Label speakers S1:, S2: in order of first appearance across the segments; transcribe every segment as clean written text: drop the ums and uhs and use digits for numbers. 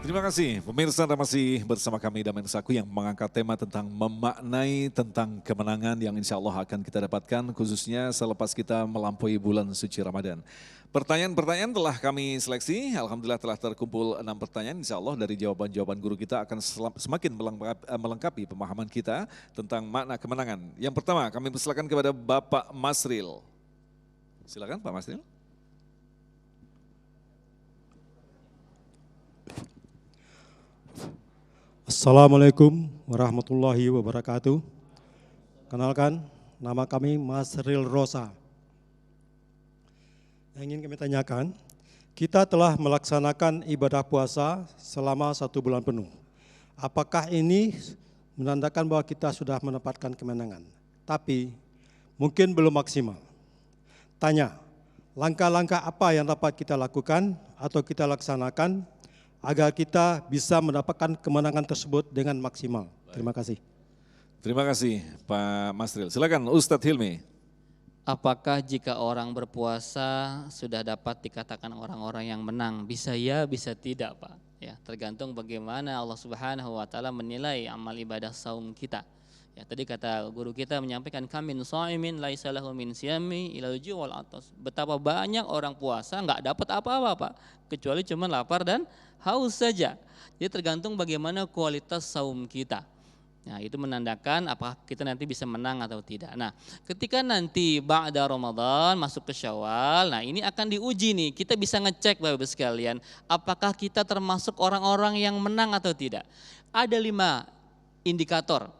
S1: Terima kasih pemirsa, Anda masih bersama kami Damen Saku yang mengangkat tema tentang memaknai tentang kemenangan yang insya Allah akan kita dapatkan khususnya selepas kita melampaui bulan suci Ramadan. Pertanyaan-pertanyaan telah kami seleksi, Alhamdulillah telah terkumpul 6 pertanyaan, insya Allah dari jawaban-jawaban guru kita akan semakin melengkapi pemahaman kita tentang makna kemenangan. Yang pertama kami persilakan kepada Bapak Masril. Silakan Pak Masril.
S2: Assalamualaikum warahmatullahi wabarakatuh. Kenalkan, nama kami Masril Rosa. Yang ingin kami tanyakan, kita telah melaksanakan ibadah puasa selama 1 bulan penuh. Apakah ini menandakan bahwa kita sudah mendapatkan kemenangan? Tapi mungkin belum maksimal. Tanya, langkah-langkah apa yang dapat kita lakukan atau kita laksanakan agar kita bisa mendapatkan kemenangan tersebut dengan maksimal. Terima kasih.
S1: Terima kasih Pak Masril. Silakan Ustadz Hilmi.
S3: Apakah jika orang berpuasa sudah dapat dikatakan orang-orang yang menang? Bisa ya, bisa tidak Pak. Ya, tergantung bagaimana Allah Subhanahu wa taala menilai amal ibadah saum kita. Ya, tadi kata guru kita menyampaikan kamin shaimin laisa lahu min siyami ilal ju' wal atas. Betapa banyak orang puasa enggak dapat apa-apa Pak, kecuali cuma lapar dan haus saja. Jadi tergantung bagaimana kualitas saum kita. Nah, itu menandakan apakah kita nanti bisa menang atau tidak. Nah, ketika nanti ba'da Ramadan masuk ke Syawal, nah ini akan diuji nih. Kita bisa ngecek Bapak-Ibu sekalian, apakah kita termasuk orang-orang yang menang atau tidak. Ada 5 indikator.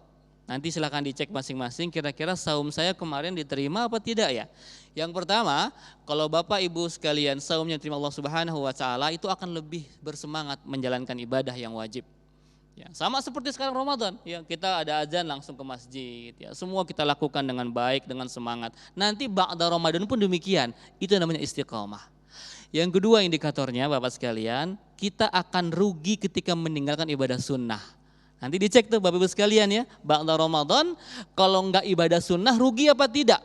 S3: Nanti silakan dicek masing-masing kira-kira saum saya kemarin diterima apa tidak ya. Yang pertama, kalau Bapak Ibu sekalian saumnya diterima Allah Subhanahu wa taala itu akan lebih bersemangat menjalankan ibadah yang wajib. Ya, sama seperti sekarang Ramadan, ya kita ada azan langsung ke masjid, ya semua kita lakukan dengan baik, dengan semangat. Nanti ba'da Ramadan pun demikian, itu namanya istiqamah. Yang kedua indikatornya Bapak sekalian, kita akan rugi ketika meninggalkan ibadah sunnah. Nanti dicek tuh Bapak Ibu sekalian ya, ba'da Ramadan kalau enggak ibadah sunnah rugi apa tidak?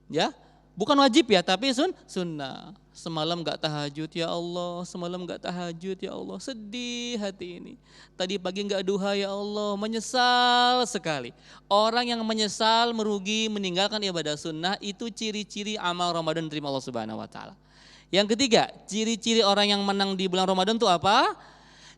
S3: Ya, bukan wajib ya tapi sunnah. Semalam enggak tahajud ya Allah, semalam enggak tahajud ya Allah, sedih hati ini. Tadi pagi enggak duha ya Allah, menyesal sekali. Orang yang menyesal merugi meninggalkan ibadah sunnah itu ciri-ciri amal Ramadan diterima Allah Subhanahu wa taala. Yang ketiga, ciri-ciri orang yang menang di bulan Ramadan itu apa?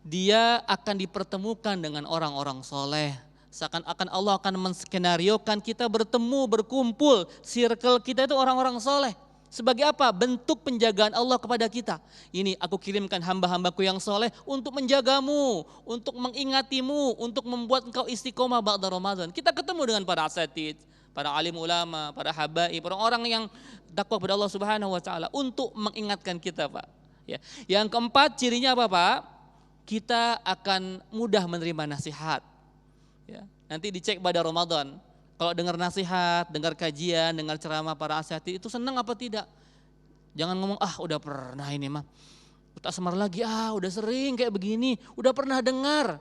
S3: Dia akan dipertemukan dengan orang-orang soleh. Seakan-akan Allah akan menskenariokan kita bertemu, berkumpul. Circle kita itu orang-orang soleh. Sebagai apa? Bentuk penjagaan Allah kepada kita. Ini aku kirimkan hamba-hambaku yang soleh untuk menjagamu, untuk mengingatimu, untuk membuat engkau istiqomah ba'da Ramadan. Kita ketemu dengan para asatid, para alim ulama, para habaib, orang-orang yang dakwah kepada Allah Subhanahu wa taala untuk mengingatkan kita, Pak. Ya. Yang keempat cirinya apa, Pak? Kita akan mudah menerima nasihat. Ya, nanti dicek pada Ramadan. Kalau dengar nasihat, dengar kajian, dengar ceramah para asatidz itu senang apa tidak? Jangan ngomong udah pernah ini mah. Tak semar lagi udah sering kayak begini, udah pernah dengar.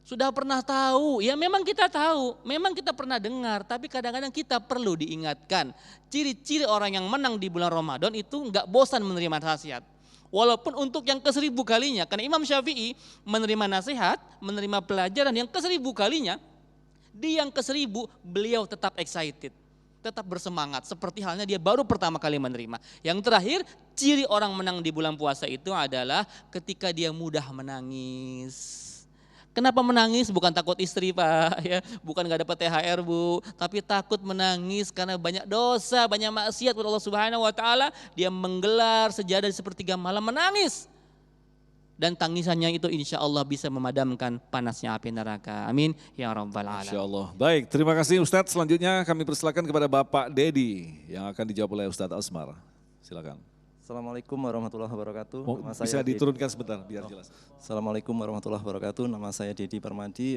S3: Sudah pernah tahu. Ya memang kita tahu, memang kita pernah dengar, tapi kadang-kadang kita perlu diingatkan. Ciri-ciri orang yang menang di bulan Ramadan itu enggak bosan menerima nasihat. Walaupun untuk yang ke-1000 kalinya, karena Imam Syafi'i menerima nasihat, menerima pelajaran yang ke-1000 kalinya, di yang ke-1000 beliau tetap excited, tetap bersemangat, seperti halnya dia baru pertama kali menerima. Yang terakhir, ciri orang menang di bulan puasa itu adalah ketika dia mudah menangis. Kenapa menangis? Bukan takut istri Pak, ya, bukan gak dapat THR Bu, tapi takut menangis karena banyak dosa, banyak maksiat kepada Allah Subhanahu wa taala. Dia menggelar sejadah di sepertiga malam menangis. Dan tangisannya itu insya Allah bisa memadamkan panasnya api neraka. Amin ya rabbal alamin.
S1: Insya Allah. Baik, terima kasih Ustadz. Selanjutnya kami persilakan kepada Bapak Dedi yang akan dijawab oleh Ustadz Asmar. Silakan.
S4: Assalamualaikum warahmatullahi wabarakatuh.
S1: Bisa diturunkan sebentar biar jelas.
S4: Assalamualaikum warahmatullahi wabarakatuh. Nama saya Dedi Permadi.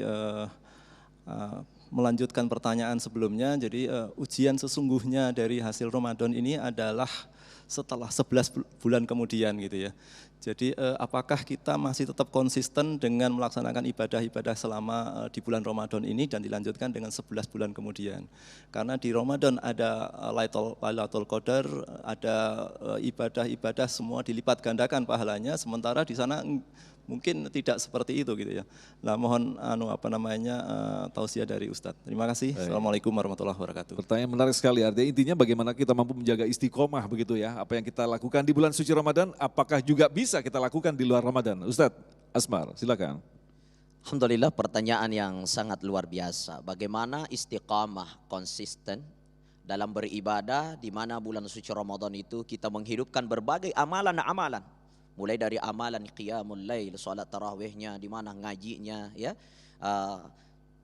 S4: Melanjutkan pertanyaan sebelumnya, jadi ujian sesungguhnya dari hasil Ramadan ini adalah setelah 11 bulan kemudian gitu ya. Jadi apakah kita masih tetap konsisten dengan melaksanakan ibadah-ibadah selama di bulan Ramadan ini dan dilanjutkan dengan 11 bulan kemudian. Karena di Ramadan ada Lailatul Qadar, ada ibadah-ibadah semua dilipat gandakan pahalanya, sementara di sana Mungkin tidak seperti itu gitu ya. Nah, mohon tausiah dari Ustadz. Terima kasih. Assalamualaikum warahmatullahi wabarakatuh.
S1: Pertanyaan menarik sekali, artinya intinya bagaimana kita mampu menjaga istiqomah begitu ya. Apa yang kita lakukan di bulan suci Ramadan, apakah juga bisa kita lakukan di luar Ramadan? Ustadz Asmar, silakan.
S5: Alhamdulillah, pertanyaan yang sangat luar biasa. Bagaimana istiqamah konsisten dalam beribadah di mana bulan suci Ramadan itu kita menghidupkan berbagai amalan-amalan. Mulai dari amalan qiyamul lail, salat tarawihnya, di mana ngajinya ya.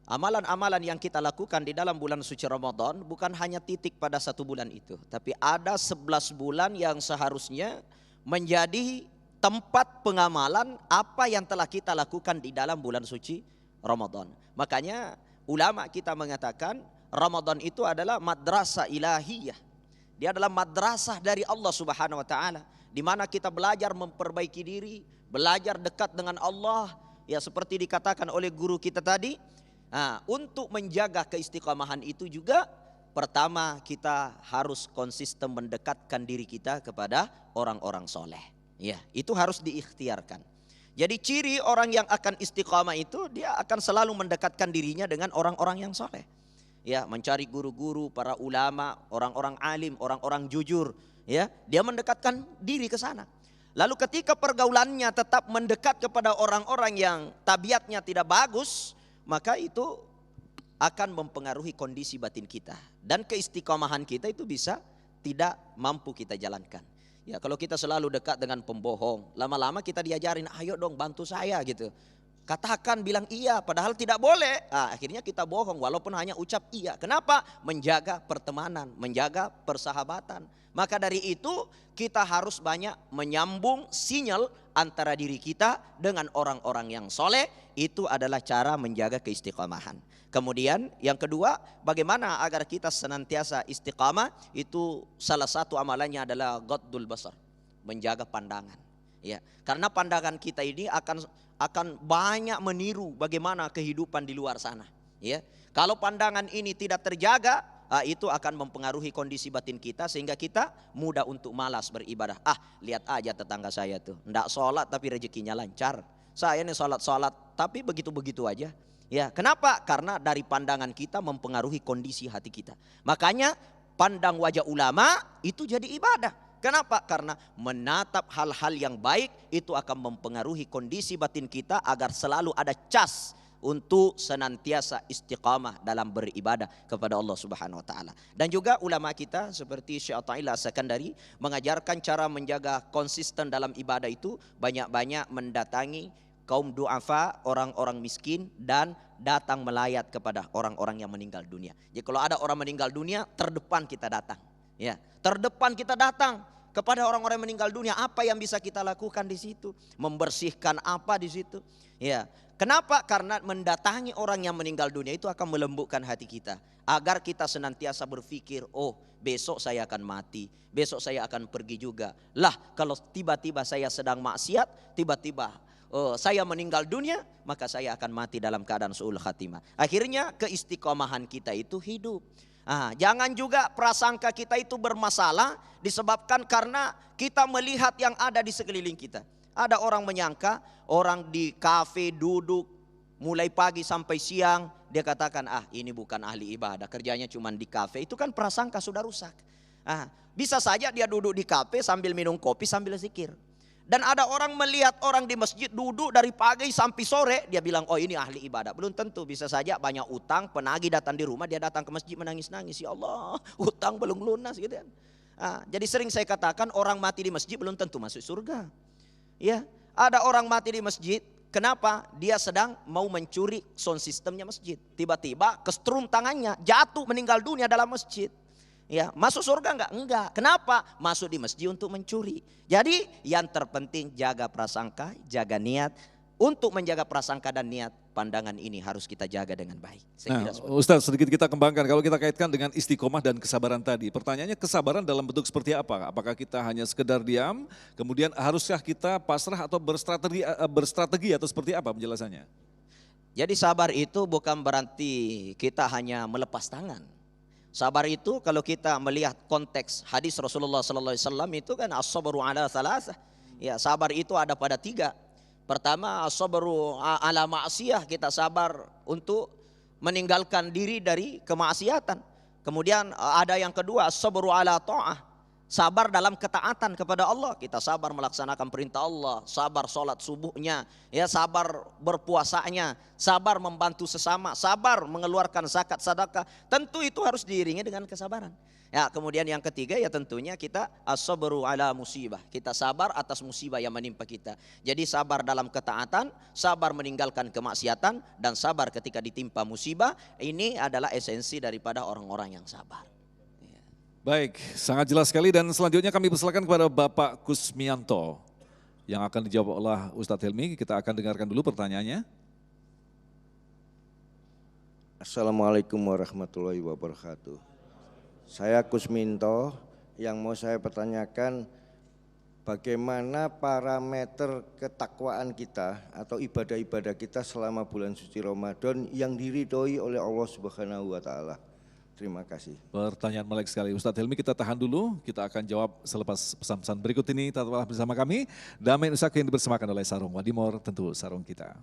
S5: Amalan-amalan yang kita lakukan di dalam bulan suci Ramadan bukan hanya titik pada satu bulan itu, tapi ada 11 bulan yang seharusnya menjadi tempat pengamalan apa yang telah kita lakukan di dalam bulan suci Ramadan. Makanya ulama kita mengatakan Ramadan itu adalah madrasah ilahiyah. Dia adalah madrasah dari Allah Subhanahu wa taala, di mana kita belajar memperbaiki diri, belajar dekat dengan Allah. Ya, seperti dikatakan oleh guru kita tadi, untuk menjaga keistiqomahan itu juga pertama kita harus konsisten mendekatkan diri kita kepada orang-orang soleh. Ya, itu harus diikhtiarkan. Jadi ciri orang yang akan istiqamah itu dia akan selalu mendekatkan dirinya dengan orang-orang yang soleh. Ya, mencari guru-guru, para ulama, orang-orang alim, orang-orang jujur. Ya, dia mendekatkan diri ke sana. Lalu ketika pergaulannya tetap mendekat kepada orang-orang yang tabiatnya tidak bagus, maka itu akan mempengaruhi kondisi batin kita. Dan keistiqomahan kita itu bisa tidak mampu kita jalankan. Ya, kalau kita selalu dekat dengan pembohong, lama-lama kita diajarin, ayo dong bantu saya gitu. Katakan, bilang iya, padahal tidak boleh. Akhirnya kita bohong walaupun hanya ucap iya. Kenapa? Menjaga pertemanan, menjaga persahabatan. Maka dari itu kita harus banyak menyambung sinyal antara diri kita dengan orang-orang yang soleh. Itu adalah cara menjaga keistiqomahan. Kemudian yang kedua, bagaimana agar kita senantiasa istiqamah? Itu salah satu amalannya adalah ghaddul basar, menjaga pandangan. Ya, karena pandangan kita ini akan banyak meniru bagaimana kehidupan di luar sana. Ya, kalau pandangan ini tidak terjaga, itu akan mempengaruhi kondisi batin kita sehingga kita mudah untuk malas beribadah. Lihat aja tetangga saya tuh, enggak sholat tapi rezekinya lancar. Saya nih sholat tapi begitu-begitu aja. Ya, kenapa? Karena dari pandangan kita mempengaruhi kondisi hati kita. Makanya pandang wajah ulama itu jadi ibadah. Kenapa? Karena menatap hal-hal yang baik itu akan mempengaruhi kondisi batin kita agar selalu ada cas untuk senantiasa istiqamah dalam beribadah kepada Allah Subhanahu wa taala. Dan juga ulama kita seperti Syekh Athaillah As-Sakandari mengajarkan cara menjaga konsisten dalam ibadah itu banyak-banyak mendatangi kaum du'afa, orang-orang miskin, dan datang melayat kepada orang-orang yang meninggal dunia. Jadi kalau ada orang meninggal dunia, terdepan kita datang. Ya, terdepan kita datang kepada orang-orang yang meninggal dunia. Apa yang bisa kita lakukan di situ? Membersihkan apa di situ? Ya, kenapa? Karena mendatangi orang yang meninggal dunia itu akan melembutkan hati kita, agar kita senantiasa berpikir, oh besok saya akan mati, besok saya akan pergi juga. Lah, kalau tiba-tiba saya sedang maksiat, tiba-tiba saya meninggal dunia, maka saya akan mati dalam keadaan su'ul khatimah. Akhirnya keistiqomahan kita itu hidup. Jangan juga prasangka kita itu bermasalah disebabkan karena kita melihat yang ada di sekeliling kita. Ada orang menyangka orang di kafe duduk mulai pagi sampai siang, dia katakan ini bukan ahli ibadah, kerjanya cuma di kafe. Itu kan prasangka sudah rusak. Bisa saja dia duduk di kafe sambil minum kopi sambil zikir. Dan ada orang melihat orang di masjid duduk dari pagi sampai sore, dia bilang, oh ini ahli ibadah. Belum tentu, bisa saja banyak utang, penagih datang di rumah, dia datang ke masjid menangis-nangis. Ya Allah, utang belum lunas gitu kan. Jadi sering saya katakan orang mati di masjid belum tentu masuk surga. Ya, ada orang mati di masjid, kenapa? Dia sedang mau mencuri sound systemnya masjid. Tiba-tiba kesetrum tangannya, jatuh meninggal dunia dalam masjid. Ya, masuk surga enggak? Enggak. Kenapa? Masuk di masjid untuk mencuri. Jadi yang terpenting jaga prasangka, jaga niat. Untuk menjaga prasangka dan niat, pandangan ini harus kita jaga dengan baik.
S1: Ustaz, sedikit kita kembangkan. Kalau kita kaitkan dengan istiqomah dan kesabaran tadi. Pertanyaannya, kesabaran dalam bentuk seperti apa? Apakah kita hanya sekedar diam? Kemudian haruskah kita pasrah atau berstrategi atau seperti apa penjelasannya?
S5: Jadi sabar itu bukan berarti kita hanya melepas tangan. Sabar itu kalau kita melihat konteks hadis Rasulullah SAW itu kan as-sabru ala thalatha. Ya, sabar itu ada pada 3. Pertama, sabru ala ma'siyah, kita sabar untuk meninggalkan diri dari kemaksiatan. Kemudian ada yang kedua, sabru ala ta'ah, sabar dalam ketaatan kepada Allah. Kita sabar melaksanakan perintah Allah, sabar sholat subuhnya, ya sabar berpuasanya, sabar membantu sesama, sabar mengeluarkan zakat sedekah. Tentu itu harus diiringi dengan kesabaran. Ya, kemudian yang ketiga ya tentunya kita as-sabru ala musibah. Kita sabar atas musibah yang menimpa kita. Jadi sabar dalam ketaatan, sabar meninggalkan kemaksiatan, dan sabar ketika ditimpa musibah. Ini adalah esensi daripada orang-orang yang sabar.
S1: Baik, sangat jelas sekali, dan selanjutnya kami persilakan kepada Bapak Kusmianto yang akan dijawab oleh Ustadz Helmi. Kita akan dengarkan dulu pertanyaannya.
S6: Assalamualaikum warahmatullahi wabarakatuh. Saya Kusminto, yang mau saya pertanyakan, bagaimana parameter ketakwaan kita atau ibadah-ibadah kita selama bulan suci Ramadan yang diridhoi oleh Allah Subhanahu wa taala. Terima kasih.
S1: Pertanyaan menarik sekali. Ustadz Helmi, kita tahan dulu, kita akan jawab selepas pesan-pesan berikut ini. Tetaplah bersama kami. Damai Nusaku yang dipersembahkan oleh Sarung Wadimor, tentu sarung kita.